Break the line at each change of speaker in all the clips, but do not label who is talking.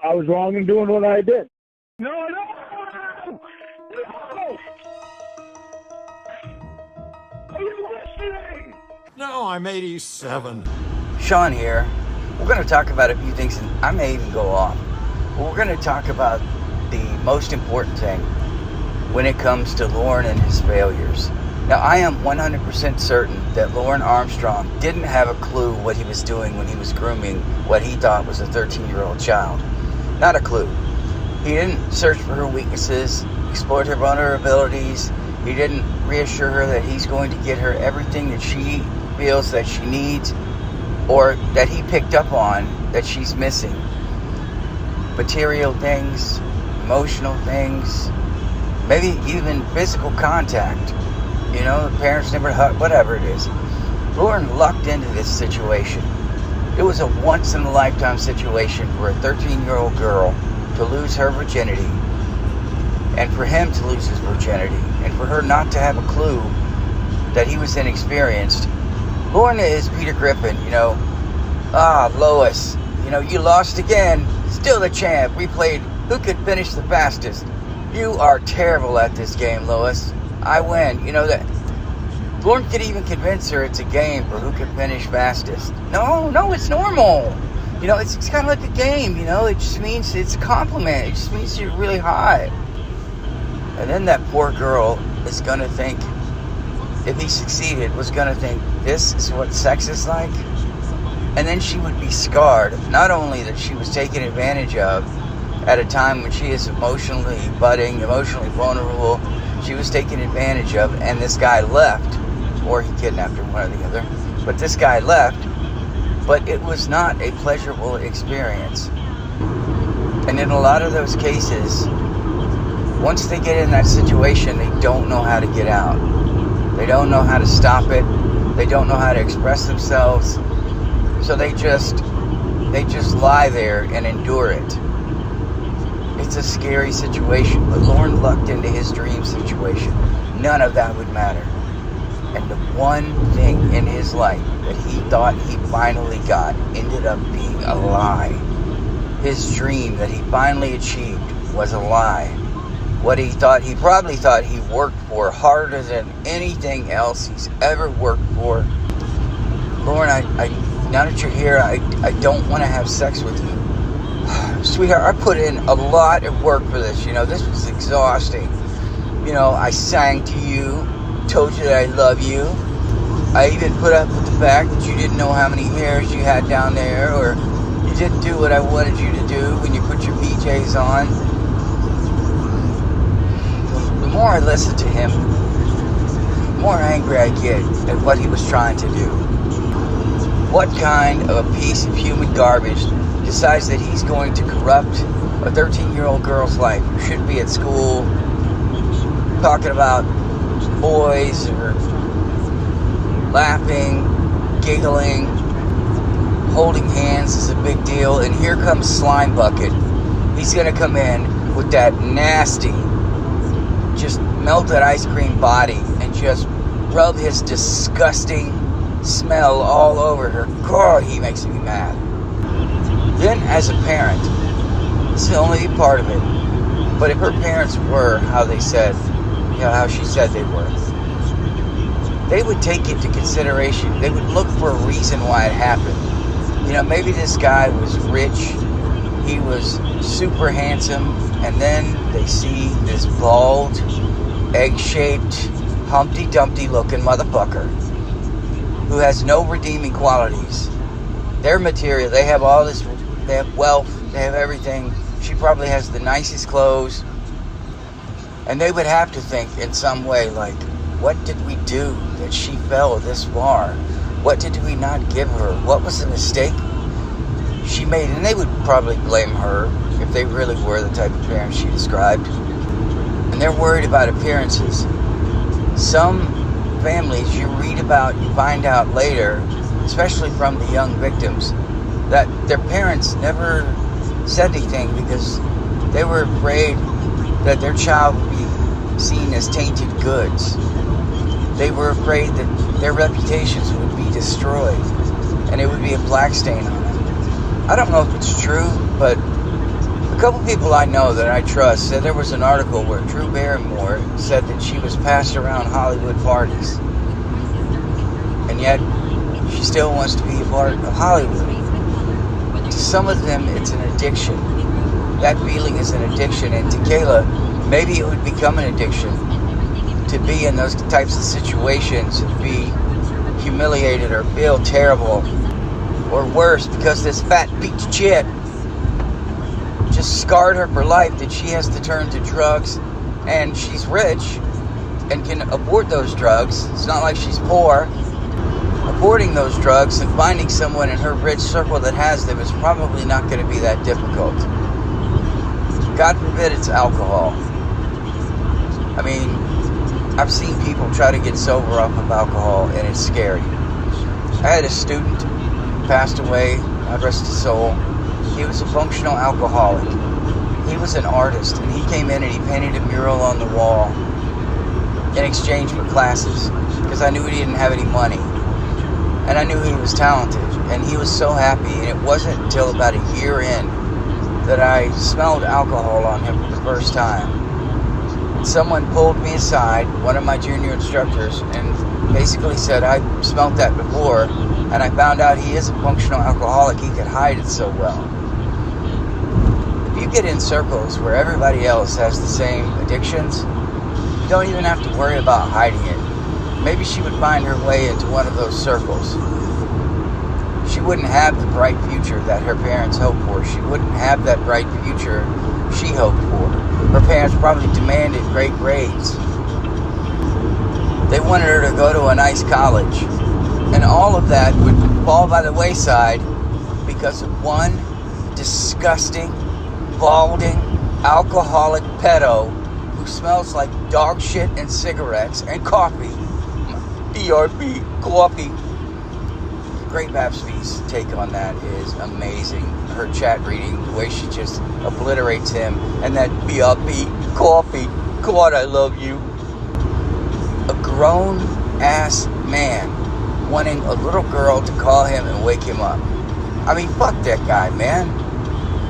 I was wrong in doing what I did.
No! Are you listening?
No, I'm 87.
Sean here. We're going to talk about a few things, and I may even go off. But we're going to talk about the most important thing when it comes to Lorne and his failures. Now, I am 100% certain that Lorne Armstrong didn't have a clue what he was doing when he was grooming what he thought was a 13-year-old child. Not a clue. He didn't search for her weaknesses, exploit her vulnerabilities. He didn't reassure her that he's going to get her everything that she feels that she needs or that he picked up on that she's missing. Material things, emotional things, maybe even physical contact. You know, the parents never hug, whatever it is. Lorne lucked into this situation. It was a once-in-a-lifetime situation for a 13-year-old girl to lose her virginity, and for him to lose his virginity, and for her not to have a clue that he was inexperienced. Lorne is Peter Griffin, you know. Lois, you know, you lost again. Still the champ. We played who could finish the fastest. You are terrible at this game, Lois. I win. You know that. Lorne could even convince her it's a game for who can finish fastest. No, it's normal. You know, it's kind of like a game, you know. It just means it's a compliment. It just means you're really hot. And then that poor girl is going to think, if he succeeded, was going to think, this is what sex is like? And then she would be scarred. Not only that she was taken advantage of at a time when she is emotionally budding, emotionally vulnerable, she was taken advantage of, and this guy left, or he kidnapped her, one or the other, but this guy left, but it was not a pleasurable experience. And in a lot of those cases, once they get in that situation, they don't know how to get out. They don't know how to stop it. They don't know how to express themselves. So they just lie there and endure it. It's a scary situation, but Lorne lucked into his dream situation. None of that would matter. And the one thing in his life that he thought he finally got ended up being a lie. His dream that he finally achieved was a lie. What he probably thought he worked for harder than anything else he's ever worked for. Lorne, now that you're here, I don't want to have sex with you. Sweetheart, I put in a lot of work for this, you know, this was exhausting. You know, I sang to you, told you that I love you. I even put up with the fact that you didn't know how many hairs you had down there, or you didn't do what I wanted you to do when you put your PJs on. The more I listen to him, the more angry I get at what he was trying to do. What kind of a piece of human garbage decides that he's going to corrupt a 13-year-old girl's life who should be at school talking about boys or laughing, giggling, holding hands is a big deal, and here comes Slime Bucket. He's going to come in with that nasty, just melted ice cream body and just rub his disgusting smell all over her. God, he makes me mad. Then, as a parent, this is only part of it, but if her parents were how they said, you know, how she said they were, they would take it into consideration. They would look for a reason why it happened. You know, maybe this guy was rich, he was super handsome, and then they see this bald, egg-shaped, Humpty Dumpty looking motherfucker who has no redeeming qualities. Their material, they have all this, they have wealth, they have everything. She probably has the nicest clothes. And they would have to think in some way, like, what did we do that she fell this far? What did we not give her? What was the mistake she made? And they would probably blame her if they really were the type of parents she described. And they're worried about appearances. Some families you read about, you find out later, especially from the young victims, that their parents never said anything because they were afraid that their child would be seen as tainted goods. They were afraid that their reputations would be destroyed and it would be a black stain on them. I don't know if it's true, but A couple people I know that I trust said there was an article where Drew Barrymore said that she was passed around Hollywood parties. And yet, she still wants to be a part of Hollywood. To some of them, it's an addiction. That feeling is an addiction. And to Kayla, maybe it would become an addiction to be in those types of situations and be humiliated or feel terrible. Or worse, because this fat piece of shit just scarred her for life, that she has to turn to drugs, and she's rich and can afford those drugs. It's not like she's poor. Affording those drugs and finding someone in her rich circle that has them is probably not going to be that difficult. God forbid it's alcohol. I mean, I've seen people try to get sober off of alcohol, and it's scary. I had a student who passed away, God rest his soul. He was a functional alcoholic. He was an artist, and he came in and he painted a mural on the wall in exchange for classes, because I knew he didn't have any money. And I knew he was talented, and he was so happy. And it wasn't until about a year in that I smelled alcohol on him for the first time. And someone pulled me aside, one of my junior instructors, and basically said, I smelled that before, and I found out he is a functional alcoholic. He could hide it so well. If you get in circles where everybody else has the same addictions, you don't even have to worry about hiding it. Maybe she would find her way into one of those circles. She wouldn't have the bright future that her parents hoped for. She wouldn't have that bright future she hoped for. Her parents probably demanded great grades. They wanted her to go to a nice college. And all of that would fall by the wayside because of one disgusting, balding, alcoholic pedo who smells like dog shit and cigarettes and coffee. BRB, coffee. Great Babsby's take on that is amazing. Her chat reading, the way she just obliterates him, and that BRB, coffee, God, I love you. A grown-ass man wanting a little girl to call him and wake him up. I mean, fuck that guy, man.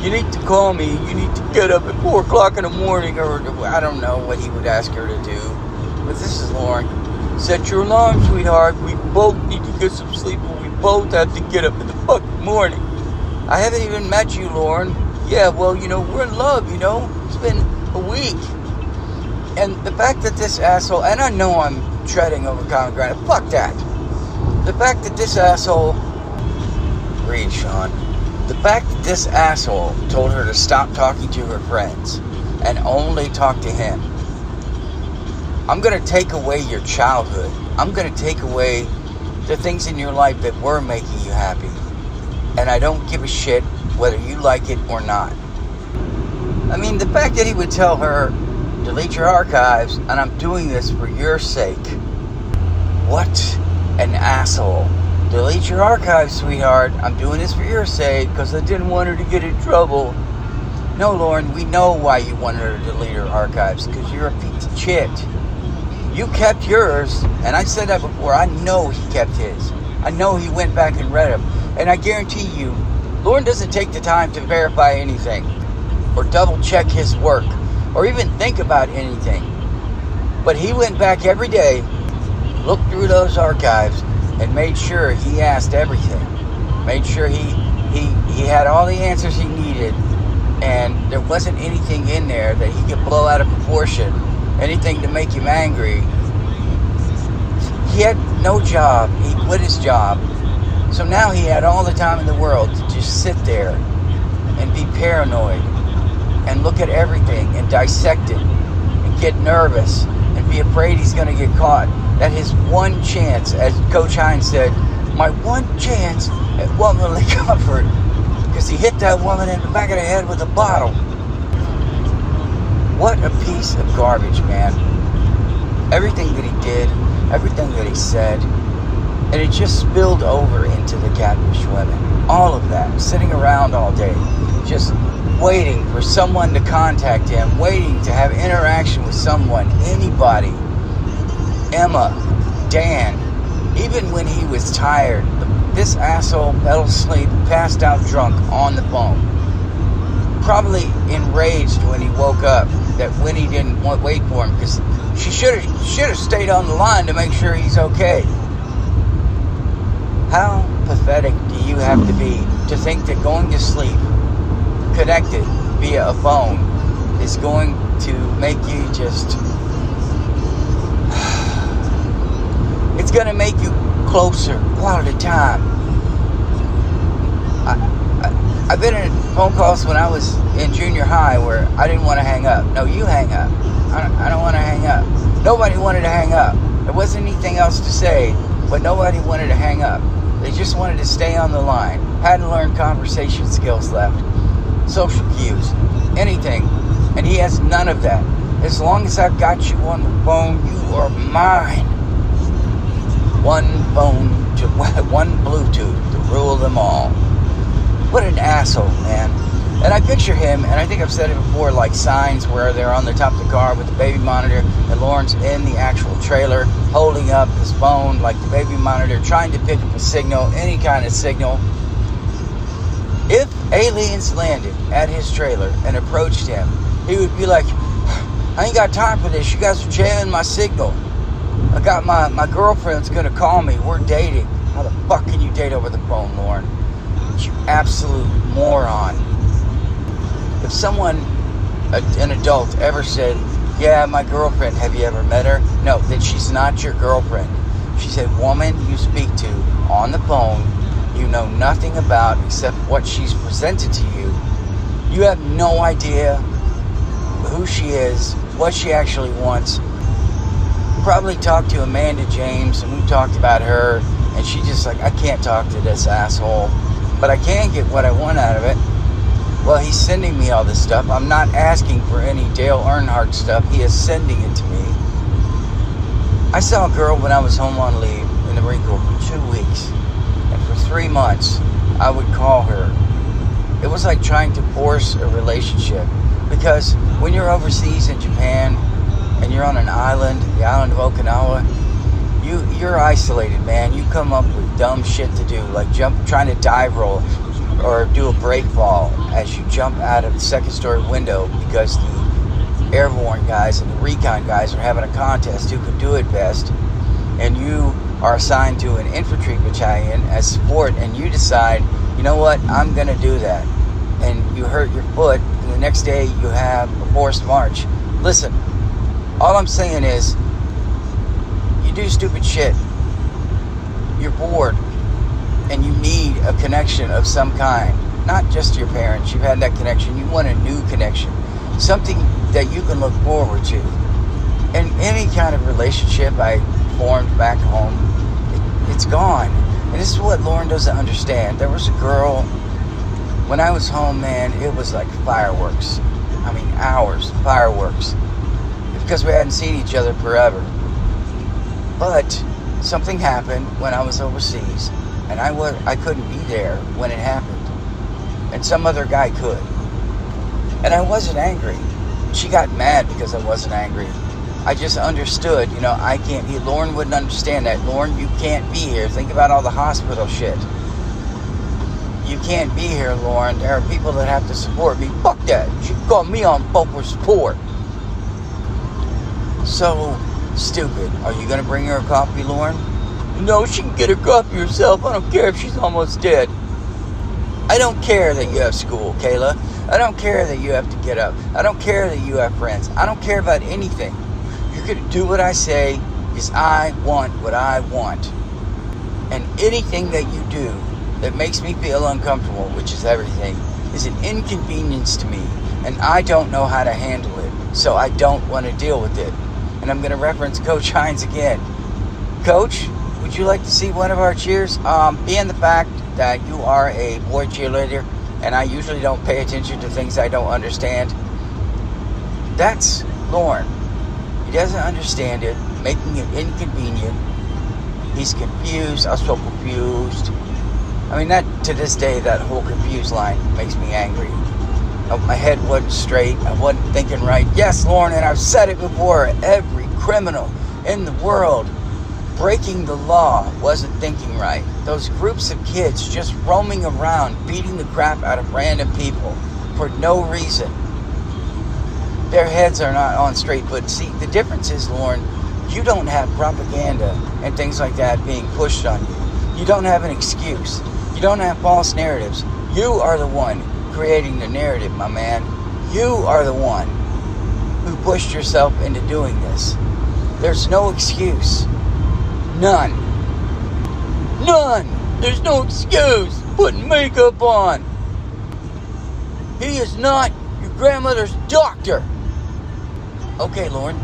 You need to call me. You need to get up at 4 o'clock in the morning, or I don't know what he would ask her to do. But this is Lorne. Set your alarm, sweetheart. We both need to get some sleep, and we both have to get up in the fucking morning. I haven't even met you, Lorne. Yeah, well, we're in love, It's been a week. And the fact that this asshole, and I know I'm treading over common ground, fuck that. The fact that this asshole, read, Sean. The fact that this asshole told her to stop talking to her friends and only talk to him. I'm going to take away your childhood. I'm going to take away the things in your life that were making you happy. And I don't give a shit whether you like it or not. I mean, the fact that he would tell her, delete your archives, and I'm doing this for your sake. What an asshole. Delete your archives, sweetheart. I'm doing this for your sake because I didn't want her to get in trouble. No, Lorne, we know why you wanted her to delete her archives, because you're a piece of shit. You kept yours, and I said that before. I know he kept his. I know he went back and read them. And I guarantee you, Lorne doesn't take the time to verify anything, or double check his work, or even think about anything. But he went back every day, looked through those archives, and made sure he asked everything. Made sure he had all the answers he needed, and there wasn't anything in there that he could blow out of proportion. Anything to make him angry. He had no job. He quit his job. So now he had all the time in the world to just sit there and be paranoid and look at everything and dissect it and get nervous and be afraid he's going to get caught. That his one chance, as Coach Hines said, my one chance at womanly comfort, because he hit that woman in the back of the head with a bottle. What a piece of garbage, man. Everything that he did, everything that he said, and it just spilled over into the catfish women. All of that, sitting around all day, just waiting for someone to contact him, waiting to have interaction with someone, anybody. Emma, Dan, even when he was tired, this asshole fell asleep, passed out drunk on the phone. probably enraged when he woke up that Winnie didn't wait for him, because she should have stayed on the line to make sure he's okay. How pathetic do you have to be to think that going to sleep connected via a phone is going to make you just... It's going to make you closer, quality time. I've been in phone calls when I was in junior high where I didn't want to hang up. No, you hang up. I don't want to hang up. Nobody wanted to hang up. There wasn't anything else to say, but nobody wanted to hang up. They just wanted to stay on the line. Hadn't learned conversation skills left. Social cues. Anything. And he has none of that. As long as I've got you on the phone, you are mine. One phone to one Bluetooth to rule them all. What an asshole, man. And I picture him, and I think I've said it before, like signs where they're on the top of the car with the baby monitor, and Lorne's in the actual trailer holding up his phone like the baby monitor, trying to pick up a signal, any kind of signal. If aliens landed at his trailer and approached him, he would be like, I ain't got time for this. You guys are jailing my signal. I got my girlfriend's gonna call me. We're dating. How the fuck can you date over the phone, Lorne? You absolute moron. If someone, an adult, ever said, yeah, my girlfriend, have you ever met her? No, then she's not your girlfriend. She's a woman you speak to on the phone you know nothing about except what she's presented to you. You have no idea who she is, what she actually wants. Probably talked to Amanda James, and we talked about her, and she just like, I can't talk to this asshole, but I can get what I want out of it. Well, he's sending me all this stuff. I'm not asking for any Dale Earnhardt stuff. He is sending it to me. I saw a girl when I was home on leave in the Marine Corps for 2 weeks, and for 3 months I would call her. It was like trying to force a relationship, because when you're overseas in Japan and you're on an island, the island of Okinawa, you're isolated, man. You come up with dumb shit to do, like trying to dive roll or do a break fall as you jump out of the second story window, because the airborne guys and the recon guys are having a contest who can do it best, and you are assigned to an infantry battalion as support, and you decide, you know what, I'm gonna do that, and you hurt your foot, and the next day you have a forced march. Listen, all I'm saying is, you do stupid shit, you're bored, and you need a connection of some kind. Not just your parents. You've had that connection. You want a new connection. Something that you can look forward to. And any kind of relationship I formed back home, it's gone. And this is what Lorne doesn't understand. There was a girl, when I was home, man, it was like fireworks. I mean, hours, fireworks. Because we hadn't seen each other forever. But something happened when I was overseas, and I couldn't be there when it happened, and some other guy could, and I wasn't angry. She got mad because I wasn't angry. I just understood, I can't be. Lorne wouldn't understand that. Lorne, you can't be here. Think about all the hospital shit. You can't be here, Lorne. There are people that have to support me. Fuck that. You call me on phone for support. So stupid. Are you gonna bring her a coffee, Lorne? No, she can get her coffee herself. I don't care if she's almost dead. I don't care that you have school, Kayla. I don't care that you have to get up. I don't care that you have friends. I don't care about anything. You're gonna do what I say, because I want what I want. And anything that you do that makes me feel uncomfortable, which is everything, is an inconvenience to me. And I don't know how to handle it. So I don't want to deal with it. And I'm going to reference Coach Hines again. Coach, would you like to see one of our cheers? Being the fact that you are a boy cheerleader, and I usually don't pay attention to things I don't understand, that's Lorne. He doesn't understand it, making it inconvenient. He's confused. I was so confused. I mean, that to this day, that whole confused line makes me angry. My head wasn't straight. I wasn't thinking right. Yes, Lorne, and I've said it before. Every criminal in the world breaking the law wasn't thinking right. Those groups of kids just roaming around, beating the crap out of random people. for no reason. Their heads are not on straight. But see, the difference is, Lorne, you don't have propaganda and things like that being pushed on you. You don't have an excuse. You don't have false narratives. You are the one creating the narrative, my man. You are the one who pushed yourself into doing this. There's no excuse. None. None. There's no excuse putting makeup on. He is not your grandmother's doctor. Okay, Lorne,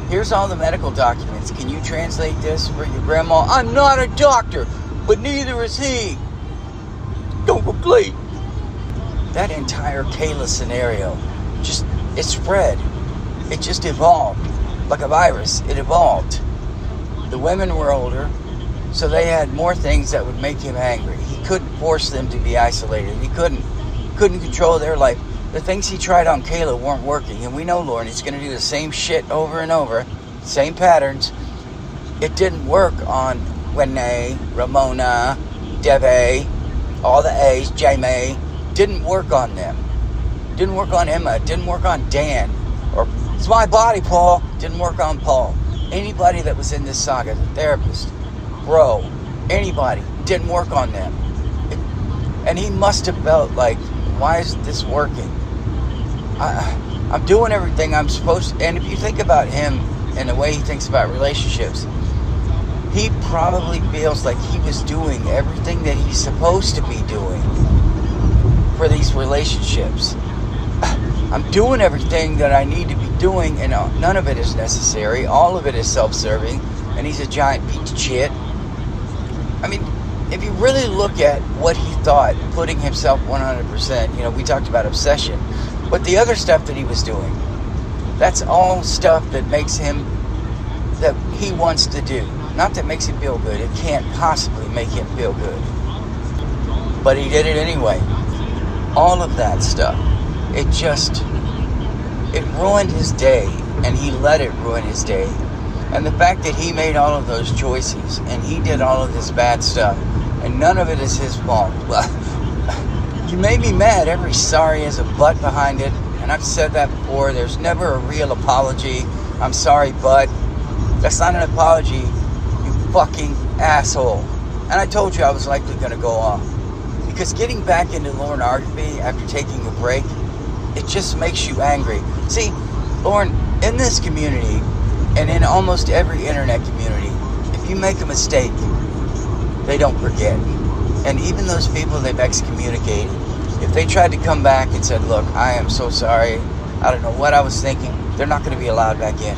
here's all the medical documents. Can you translate this for your grandma? I'm not a doctor, but neither is he. Don't complete. That entire Kayla scenario, it spread. It just evolved. Like a virus, it evolved. The women were older, so they had more things that would make him angry. He couldn't force them to be isolated. He couldn't control their life. The things he tried on Kayla weren't working, and we know, Lorne, he's going to do the same shit over and over, same patterns. It didn't work on Renee, Ramona, Deve, all the A's, Jamie. Didn't work on them. Didn't work on Emma. Didn't work on Dan. Or, it's my body, Paul. Didn't work on Paul. Anybody that was in this saga, the therapist, bro, anybody, didn't work on them. And he must have felt like, why isn't this working? I'm doing everything I'm supposed to. And if you think about him and the way he thinks about relationships, he probably feels like he was doing everything that he's supposed to be doing for these relationships. I'm doing everything that I need to be doing, and none of it is necessary. All of it is self-serving, and he's a giant piece of shit. I mean, if you really look at what he thought, putting himself 100%, we talked about obsession, but the other stuff that he was doing, that's all stuff that makes him, that he wants to do. Not that makes him feel good. It can't possibly make him feel good. But he did it anyway. All of that stuff. It ruined his day, and he let it ruin his day. And the fact that he made all of those choices, and he did all of this bad stuff, and none of it is his fault. Well, you made me mad. Every sorry has a butt behind it, and I've said that before. There's never a real apology. I'm sorry, but that's not an apology, you fucking asshole. And I told you I was likely going to go off. Because getting back into Lorneography after taking a break, it just makes you angry. See, Lorne, in this community, and in almost every internet community, if you make a mistake, they don't forget. And even those people they've excommunicated, if they tried to come back and said, look, I am so sorry, I don't know what I was thinking, they're not going to be allowed back in.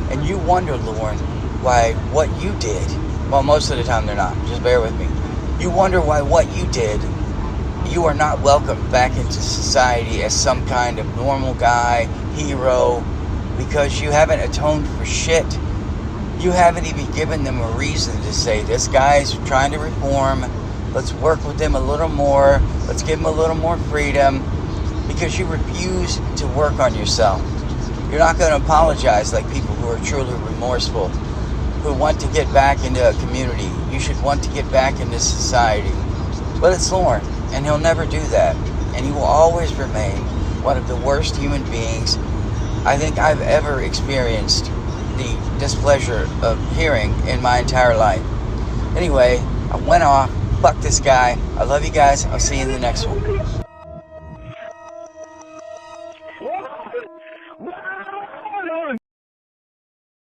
And you wonder, Lorne, why what you did, well, most of the time they're not, just bear with me. You wonder why what you did, you are not welcomed back into society as some kind of normal guy, hero, because you haven't atoned for shit. You haven't even given them a reason to say, this guy's trying to reform, let's work with him a little more, let's give him a little more freedom, because you refuse to work on yourself. You're not going to apologize like people who are truly remorseful, who want to get back into a community. You should want to get back into society. But it's Lorne, and he'll never do that. And he will always remain one of the worst human beings I think I've ever experienced the displeasure of hearing in my entire life. Anyway, I went off. Fuck this guy. I love you guys. I'll see you in the next one.